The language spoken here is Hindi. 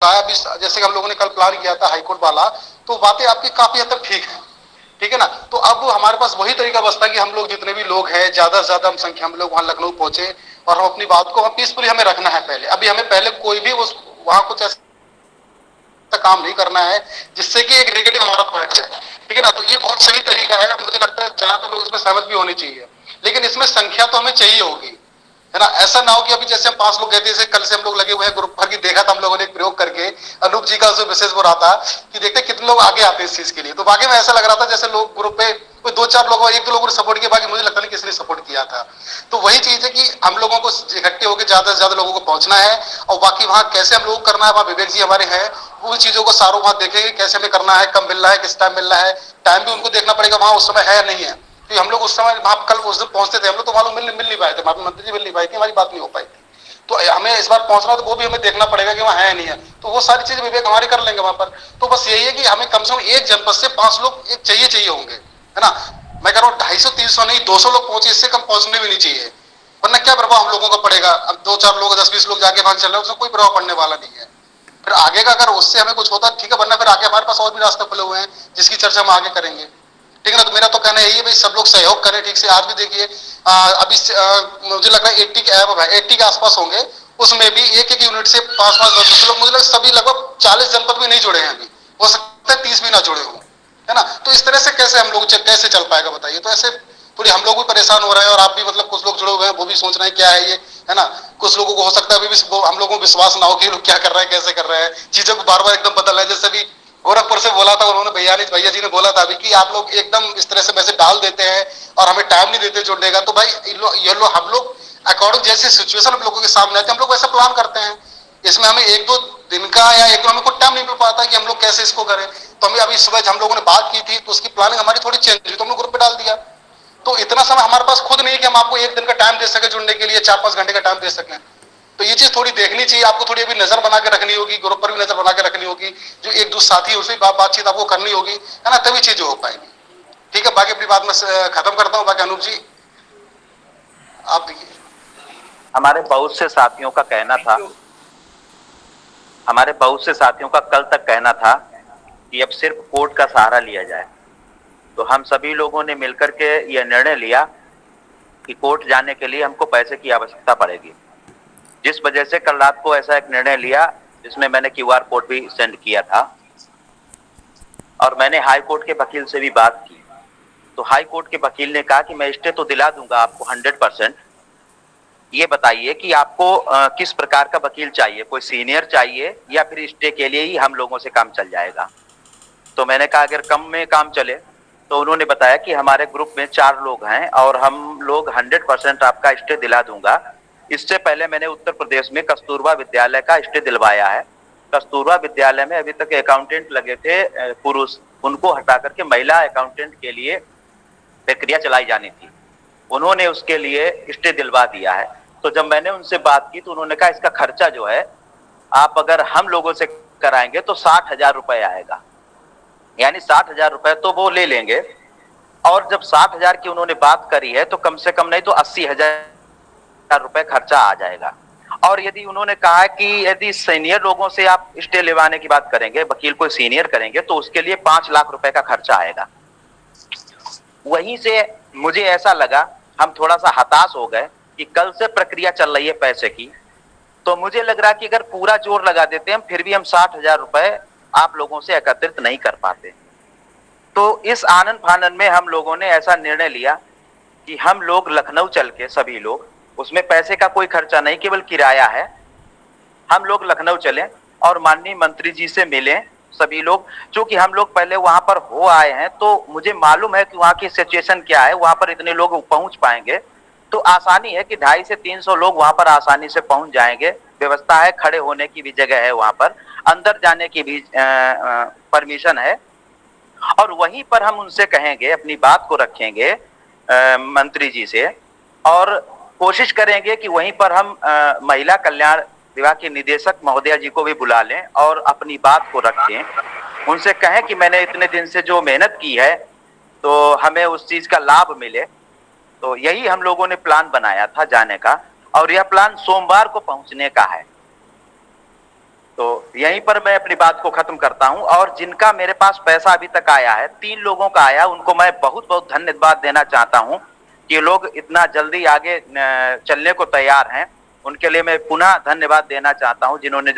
अभी जैसे कि हम लोगों ने कल प्लान किया था हाईकोर्ट वाला, तो बातें आपकी काफी हद तक ठीक है, ठीक है ना। तो अब हमारे पास वही तरीका बचता है कि हम लोग जितने भी लोग हैं, ज्यादा से ज्यादा हम संख्या हम लोग वहां लखनऊ पहुंचे और हम अपनी बात को हम पीसफुली हमें रखना है। पहले अभी हमें पहले कोई भी उस वहां कुछ ऐसा काम नहीं करना है जिससे कि एक नेगेटिव हमारा पॉइंट है, ठीक है ना। तो ये बहुत सही तरीका है, मुझे लगता है ज्यादातर लोग इसमें सहमत भी होने चाहिए। लेकिन इसमें संख्या तो हमें चाहिए होगी, है ना। ऐसा ना हो कि अभी जैसे हम 5 लोग गए थे, जैसे कल से हम लोग लगे हुए हैं ग्रुप भर की, देखा था हम लोगों ने एक प्रयोग करके, अनूप जी का जो विशेष वो रहा था कि देखते कितने लोग आगे आते हैं इस चीज के लिए। तो बाकी में ऐसा लग रहा था जैसे लोग ग्रुप पे कोई 2-4 लोग, एक दो लोगों ने सपोर्ट किया, बाकी मुझे लगता नहीं किसी ने सपोर्ट किया था। तो वही चीज है कि हम लोगों को इकट्ठे होकर ज्यादा से ज्यादा लोगों को पहुंचना है, और बाकी वहां कैसे हम लोग करना है, वहां विवेक जी हमारे हैं, वो चीजों को सारों वहां देखेंगे कैसे हमें करना है, कब मिल रहा है, किस टाइम मिल रहा है, टाइम भी उनको देखना पड़ेगा वहां उस समय है या नहीं है। तो हम लोग उस समय वहां कल उस दिन पहुंचते थे हम लोग, तो वहां मिल नहीं पाए थे, मंत्री जी मिल नहीं पाई थी, हमारी बात नहीं हो पाई थी। तो हमें इस बार पहुंचना, तो वो भी हमें देखना पड़ेगा कि वहां है नहीं है, तो वो सारी चीजें विवेक हमारे कर लेंगे वहां पर। तो बस यही है कि हमें कम से कम एक जनपद से 5 लोग एक चाहिए होंगे, है ना। मैं कह रहा हूँ 250-300 नहीं, 200 लोग पहुंचे, इससे कम पहुंचने भी नहीं चाहिए, वरना क्या प्रभाव हम लोगों का पड़ेगा। अब 2-4 लोग 10-20 लोग जाके वहां चल रहे हैं, उसमें कोई प्रभाव पड़ने वाला नहीं है। फिर आगे का अगर उससे हमें कुछ होता ठीक है, वरना फिर आगे हमारे पास और भी रास्ते खुले हुए हैं जिसकी चर्चा हम आगे करेंगे, ठीक है ना। तो मेरा तो कहना यही है भाई, सब लोग सहयोग करें ठीक से। आज भी देखिए अभी मुझे लग रहा है 80 के 80 के आसपास होंगे, उसमें भी एक एक यूनिट से 5-5 लोग, मुझे लगता है सभी लगभग 40 जनपद भी नहीं जुड़े हैं अभी, हो सकता है 30 भी ना जुड़े हों, है ना। तो इस तरह से कैसे हम लोग कैसे चल पाएगा बताइए। तो ऐसे थोड़ी हम लोग भी परेशान हो रहे हैं, और आप भी मतलब कुछ लोग जुड़े हुए हैं वो भी सोच रहे हैं क्या है ये, है ना। कुछ लोगों को हो सकता है अभी भी हम लोगों को विश्वास ना हो कि लोग क्या कर रहे हैं, कैसे कर रहे हैं, चीजों को बार बार एकदम बदल रहे हैं। जैसे भी गोरखपुर से बोला था उन्होंने, भैया जी ने बोला था अभी कि आप लोग एकदम इस तरह से मैसेज डाल देते हैं और हमें टाइम नहीं देते जुड़ने का। तो भाई ये लोग हम लोग अकॉर्डिंग जैसे सिचुएशन हम लोगों के सामने आते हैं, हम लोग वैसा प्लान करते हैं। इसमें हमें 1-2 दिन का या एक हमें कुछ टाइम नहीं मिल पाता कि हम लोग कैसे इसको करें। तो हमें अभी सुबह हम लोगों ने बात की थी, तो उसकी प्लानिंग हमारी थोड़ी चेंज हुई, तो हमने ग्रुप पे डाल दिया। तो इतना समय हमारे पास खुद नहीं है कि हम आपको एक दिन का टाइम दे सके जुड़ने के लिए, 4-5 घंटे का टाइम दे सकें। तो ये चीज थोड़ी देखनी चाहिए आपको, थोड़ी अभी नजर बना के रखनी होगी, ग्रुप पर भी नजर बना के रखनी होगी, जो एक दूसरे साथी उससे बातचीत आपको करनी होगी, है ना, तभी चीजें हो पाएंगी। ठीक है, बाकी अपनी बात में खत्म करता हूँ। बाकी अनूप जी आप देखिए। हमारे बहुत से साथियों का कहना था, हमारे बहुत से साथियों का कल तक कहना था कि अब सिर्फ कोर्ट का सहारा लिया जाए। तो हम सभी लोगों ने मिलकर के यह निर्णय लिया कि कोर्ट जाने के लिए हमको पैसे की आवश्यकता पड़ेगी, जिस वजह से कल रात को ऐसा एक निर्णय लिया जिसमें मैंने क्यूआर कोड भी सेंड किया था। और मैंने हाई कोर्ट के वकील से भी बात की, तो हाई कोर्ट के वकील ने कहा कि मैं स्टे तो दिला दूंगा आपको 100%। ये बताइए कि आपको किस प्रकार का वकील चाहिए, कोई सीनियर चाहिए या फिर स्टे के लिए ही हम लोगों से काम चल जाएगा। तो मैंने कहा अगर कम में काम चले, तो उन्होंने बताया कि हमारे ग्रुप में 4 लोग हैं और हम लोग 100% आपका स्टे दिला दूंगा। इससे पहले मैंने उत्तर प्रदेश में कस्तूरबा विद्यालय का स्टे दिलवाया है। कस्तूरबा विद्यालय में अभी तक अकाउंटेंट लगे थे पुरुष, उनको हटा करके महिला अकाउंटेंट के लिए प्रक्रिया चलाई जानी थी, उन्होंने उसके लिए स्टे दिलवा दिया है। तो जब मैंने उनसे बात की तो उन्होंने कहा इसका खर्चा जो है आप अगर हम लोगों से कराएंगे तो 60,000 रुपए आएगा, यानी 60,000 रुपए तो वो ले लेंगे। और जब 60,000 की उन्होंने बात करी है तो कम से कम नहीं तो 80,000 रुपए खर्चा आ जाएगा। और यदि उन्होंने कहा कि यदि सीनियर लोगों से आप स्टे लेवाने की बात करेंगे, वकील को सीनियर करेंगे, तो उसके लिए 5 लाख रुपए का खर्चा आएगा। वहीं से मुझे ऐसा लगा, हम थोड़ा सा हताश हो गए कि कल से प्रक्रिया चल रही है पैसे की, तो मुझे लग रहा कि अगर पूरा जोर लगा देते हम फिर भी हम 60,000 रुपए आप लोगों से एकत्रित नहीं कर पाते। तो इस आनन फानन में हम लोगों ने ऐसा निर्णय लिया कि हम लोग लखनऊ चल के सभी लोग, उसमें पैसे का कोई खर्चा नहीं, केवल किराया है, हम लोग लखनऊ चलें और माननीय मंत्री जी से मिलें सभी लोग। क्योंकि हम लोग पहले वहां पर हो आए हैं तो मुझे मालूम है कि वहां की सिचुएशन क्या है, वहां पर इतने लोग पहुंच पाएंगे तो आसानी है कि 250 से 300 लोग वहां पर आसानी से पहुंच जाएंगे। व्यवस्था है, खड़े होने की भी जगह है, वहां पर अंदर जाने की भी परमिशन है। और वहीं पर हम उनसे कहेंगे, अपनी बात को रखेंगे मंत्री जी से, और कोशिश करेंगे कि वहीं पर हम महिला कल्याण विभाग के निदेशक महोदया जी को भी बुला लें और अपनी बात को रखें, उनसे कहें कि मैंने इतने दिन से जो मेहनत की है तो हमें उस चीज का लाभ मिले। तो यही हम लोगों ने प्लान बनाया था जाने का, और यह प्लान सोमवार को पहुंचने का है। तो यहीं पर मैं अपनी बात को खत्म करता हूं। और जिनका मेरे पास पैसा अभी तक आया है, 3 लोगों का आया, उनको मैं बहुत बहुत धन्यवाद देना चाहता हूं कि ये लोग इतना जल्दी आगे चलने को तैयार हैं। उनके लिए मैं पुनः धन्यवाद देना चाहता हूं जिन्होंने